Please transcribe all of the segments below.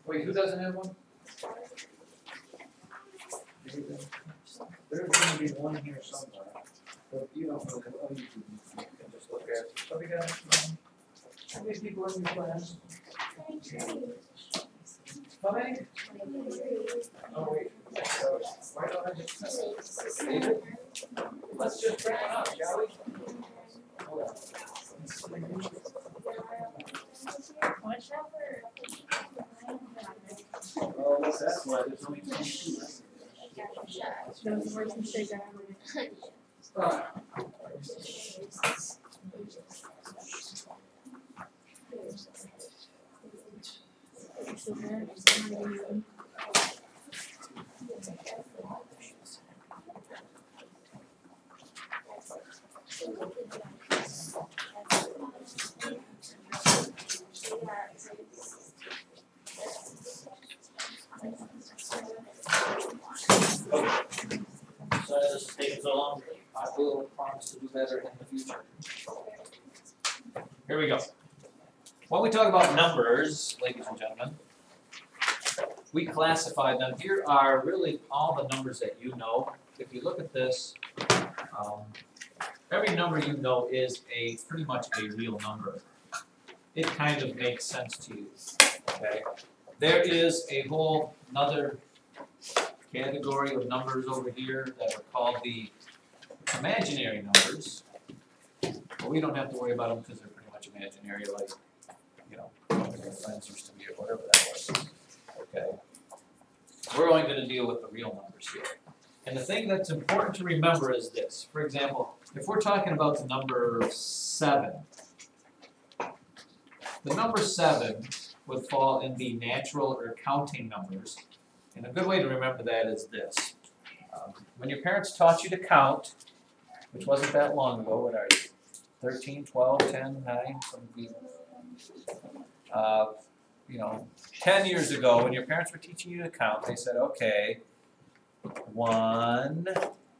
Wait, who doesn't have one? There's gonna be one here somewhere, but you don't know, oh, you can just look at, so we got, how many people in your class? How many? Oh, wait, why don't I just, David? Let's just bring it up, shall we? Hold on. Oh, that's why there's only 22. Those words and say that. Sorry this is taking so long. I will promise to do better in the future. Here we go. When we talk about numbers, ladies and gentlemen, we classify them. Here are really all the numbers that you know. If you look at this, every number you know is pretty much a real number. It kind of makes sense to you. Okay? There is a whole another category of numbers over here that are called the imaginary numbers. But we don't have to worry about them because they're pretty much imaginary, like, you know, their friends used to be or whatever that was. Okay. We're only going to deal with the real numbers here. And the thing that's important to remember is this. For example, if we're talking about the number 7, the number 7 would fall in the natural or counting numbers. And a good way to remember that is this. When your parents taught you to count, which wasn't that long ago, what are you? 13, 12, 10, 9, some of you. 10 years ago, when your parents were teaching you to count, they said, okay, 1,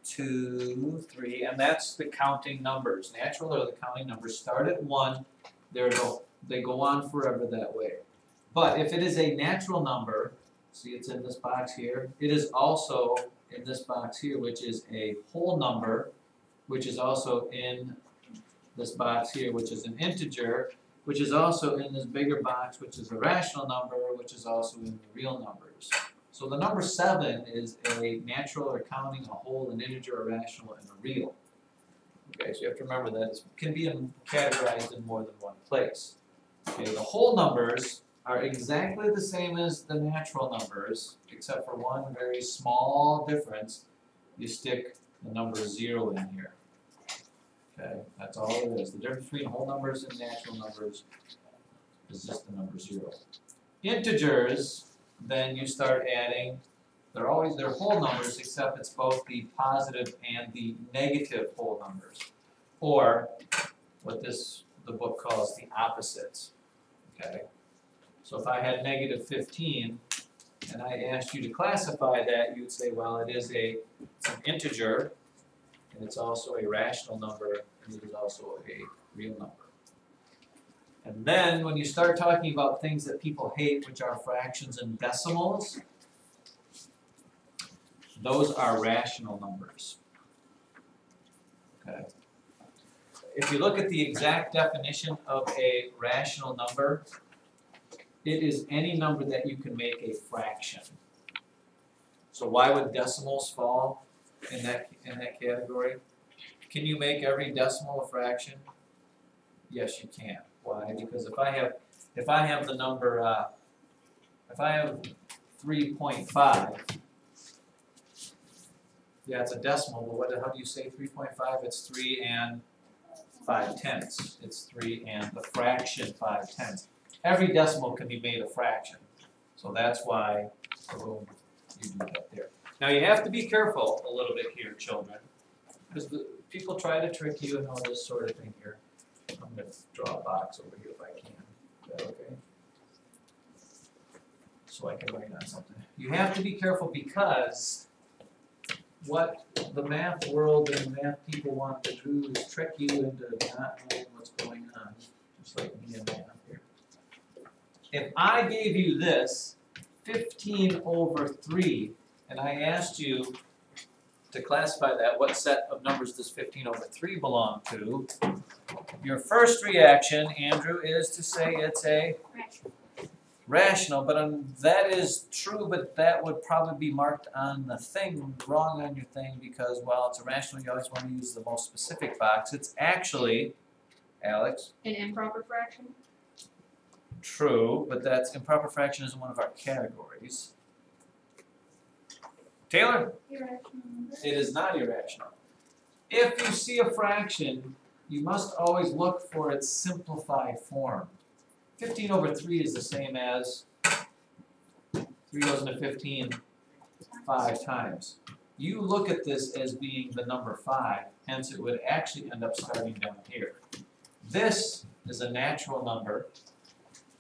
2, 3, and that's the counting numbers. Natural or the counting numbers start at 1, they go on forever that way. But if it is a natural number, see it's in this box here, it is also in this box here, which is a whole number, which is also in this box here, which is an integer, which is also in this bigger box, which is a rational number, which is also in the real numbers. So the number 7 is a natural or counting, a whole, an integer, a rational, and a real. Okay, so you have to remember that it can be categorized in more than one place. Okay, the whole numbers are exactly the same as the natural numbers, except for one very small difference. You stick the number 0 in here. Okay, that's all it is. The difference between whole numbers and natural numbers is just the number 0. Integers, then you start adding, they're whole numbers, except it's both the positive and the negative whole numbers, or what the book calls the opposites. Okay, so if I had negative 15 and I asked you to classify that, you'd say, well, it's an integer, and it's also a rational number, and it is also a real number. And then when you start talking about things that people hate, which are fractions and decimals, those are rational numbers. Okay. If you look at the exact definition of a rational number, it is any number that you can make a fraction. So why would decimals fall in that category? Can you make every decimal a fraction? Yes, you can. Why? Because if I have the number, if I have 3.5, yeah, it's a decimal, but how do you say 3.5? It's 3 and 5/10. It's 3 and the fraction 5/10. Every decimal can be made a fraction. So that's why you do that there. Now you have to be careful a little bit here, children, because people try to trick you and all this sort of thing here. I'm going to draw a box over here if I can. Is that okay? So I can write on something. You have to be careful because what the math world and the math people want to do is trick you into not knowing what's going on, just like me and math. if I gave you this 15 over 3, and I asked you to classify that, what set of numbers does 15 over 3 belong to? Your first reaction, Andrew, is to say it's a rational, but that is true, but that would probably be marked on the thing, wrong on your thing, because while it's a rational, you always want to use the most specific box. It's actually, Alex, An improper fraction? true, but that's improper fraction isn't one of our categories. Taylor? Irrational number. It is not irrational. If you see a fraction, you must always look for its simplified form. 15 over 3 is the same as 3 goes into 15 5 times. You look at this as being the number 5, hence it would actually end up starting down here. This is a natural number.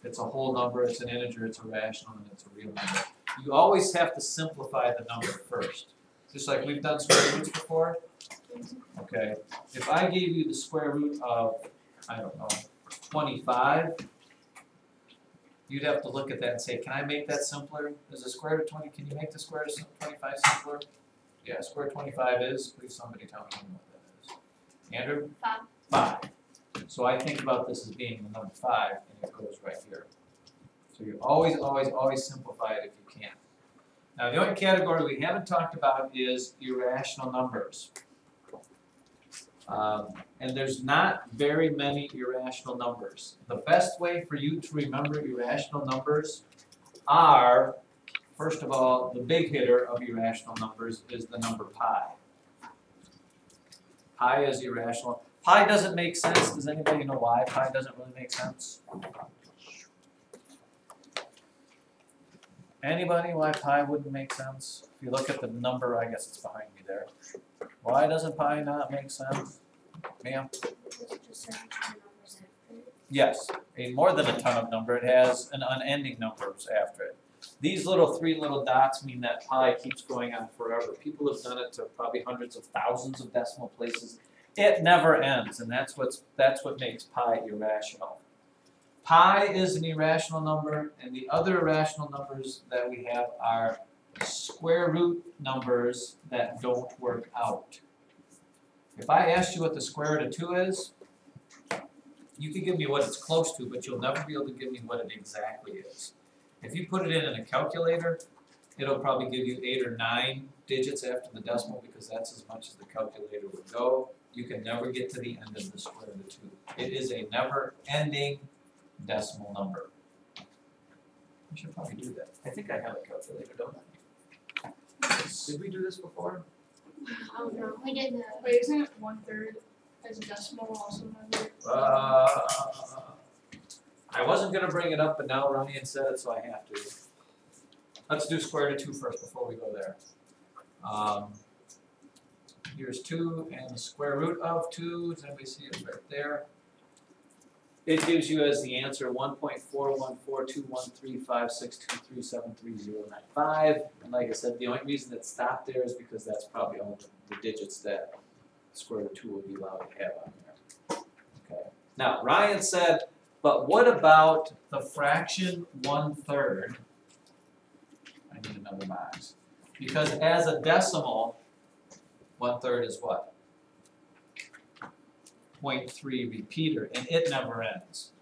It's a whole number, it's an integer, it's a rational, and it's a real number. You always have to simplify the number first. Just like we've done square roots before. Okay, if I gave you the square root of, I don't know, 25, you'd have to look at that and say, can I make that simpler? Is the square root of 20, can you make the square root of 25 simpler? Yeah, square root of 25 is, please somebody tell me what that is. Andrew? 5. So I think about this as being the number 5, and it goes right here. So you always, always, always simplify it if you can. Now the only category we haven't talked about is irrational numbers. And there's not very many irrational numbers. The best way for you to remember irrational numbers are, first of all, the big hitter of irrational numbers is the number pi. Pi is irrational. Pi doesn't make sense. Does anybody know why pi doesn't really make sense? Anybody why pi wouldn't make sense? If you look at the number, I guess it's behind me there. Why doesn't pi not make sense? Ma'am? Yes, more than a ton of number. It has an unending numbers after it. These three little dots mean that pi keeps going on forever. People have done it to probably hundreds of thousands of decimal places. It never ends, and that's what makes pi irrational. Pi is an irrational number, and the other irrational numbers that we have are square root numbers that don't work out. If I asked you what the square root of 2 is, you could give me what it's close to, but you'll never be able to give me what it exactly is. If you put it in a calculator, it'll probably give you 8 or 9 digits after the decimal because that's as much as the calculator would go. You can never get to the end of the square root of 2. It is a never-ending decimal number. I should probably do that. I think I have a calculator, don't I? Did we do this before? Oh no, we did the. Wait, isn't it 1/3 as a decimal also number? I wasn't going to bring it up, but now Ryan said it, so I have to. Let's do square root of 2 first before we go there. Here's 2 and the square root of 2. Does anybody see it right there? It gives you as the answer 1.414213562373095. And like I said, the only reason it stopped there is because that's probably all the digits that square root of 2 will be allowed to have on there. Okay. Now, Ryan said, but what about the fraction 1/3? I need another box. Because as a decimal, 1/3 is what? 0.3 repeater, and it never ends.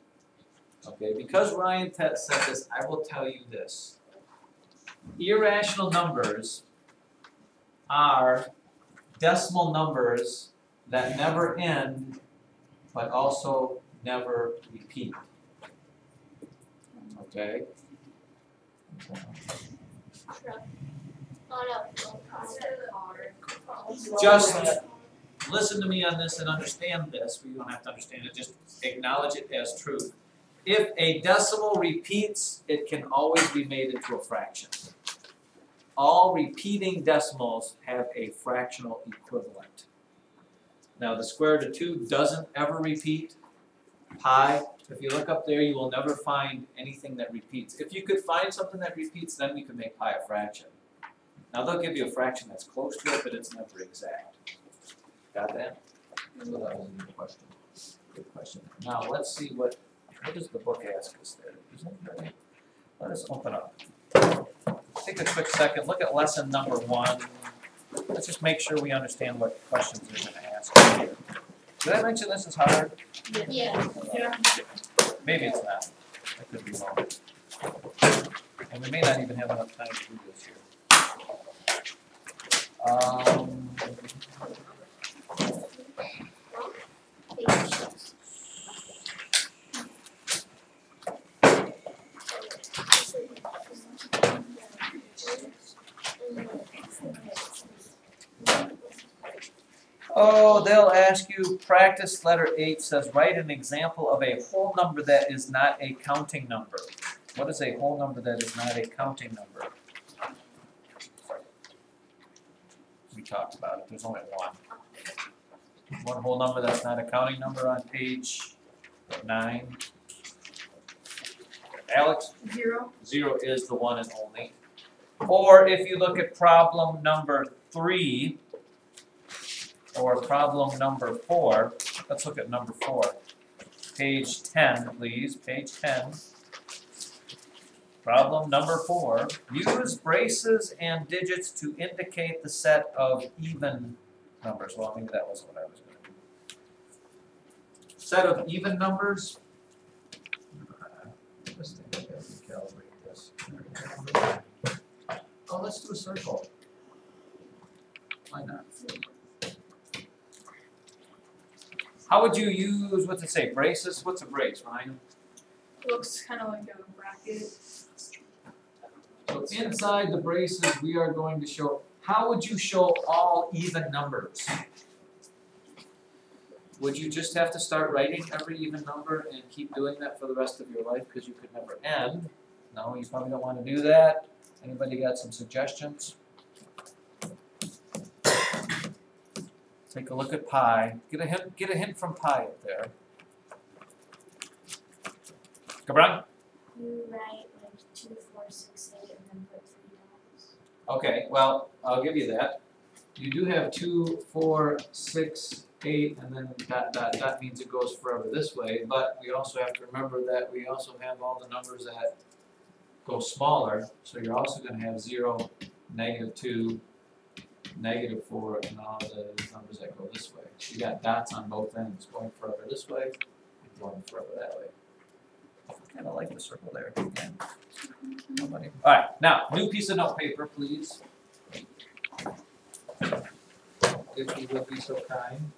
Okay, because Ryan said this, I will tell you this. Irrational numbers are decimal numbers that never end, but also never repeat. Okay? Just listen to me on this and understand this. We don't have to understand it, just acknowledge it as truth. If a decimal repeats, it can always be made into a fraction. All repeating decimals have a fractional equivalent. Now the square root of 2 doesn't ever repeat. Pi, if you look up there, you will never find anything that repeats. If you could find something that repeats, then we could make pi a fraction. Now they'll give you a fraction that's close to it, but it's never exact. Got that? So that was a good question. Good question. Now let's see what What does the book ask us there? Does anybody- Let us open up. Take a quick second, look at lesson number 1. Let's just make sure we understand what questions they're gonna ask here. Did I mention this is hard? Yeah. Maybe it's not. I could be wrong. And we may not even have enough time to do this here. Oh, they'll ask you, practice letter 8 says, write an example of a whole number that is not a counting number. What is a whole number that is not a counting number? We talked about it, there's only one. One whole number that's not a counting number on page 9. Alex? 0. 0 is the one and only. Or if you look at problem number 3, or problem number 4, let's look at number 4. Page 10, please, page 10. Problem number 4, use braces and digits to indicate the set of even numbers. Well, maybe that wasn't what I was going to do. Set of even numbers. This thing, I gotta recalibrate this. Oh, let's do a circle. Why not? How would you use, what's it say, braces? What's a brace, Ryan? Looks kind of like a bracket. So inside the braces, we are going to show, how would you show all even numbers? Would you just have to start writing every even number and keep doing that for the rest of your life because you could never end? No, you probably don't want to do that. Anybody got some suggestions? Take a look at pi. Get a hint from pi up there. Gabran? You write like 2, 4, 6, 8, and then put 3 dots. Okay, well, I'll give you that. You do have 2, 4, 6, 8, and then that means it goes forever this way, but we also have to remember that we also have all the numbers that go smaller, so you're also going to have 0, -2, -4, and all the numbers that go this way. So you got dots on both ends, going forever this way, and going forever that way. I kind of like the circle there again. Nobody. All right, now, new piece of note paper, please. If you would be so kind.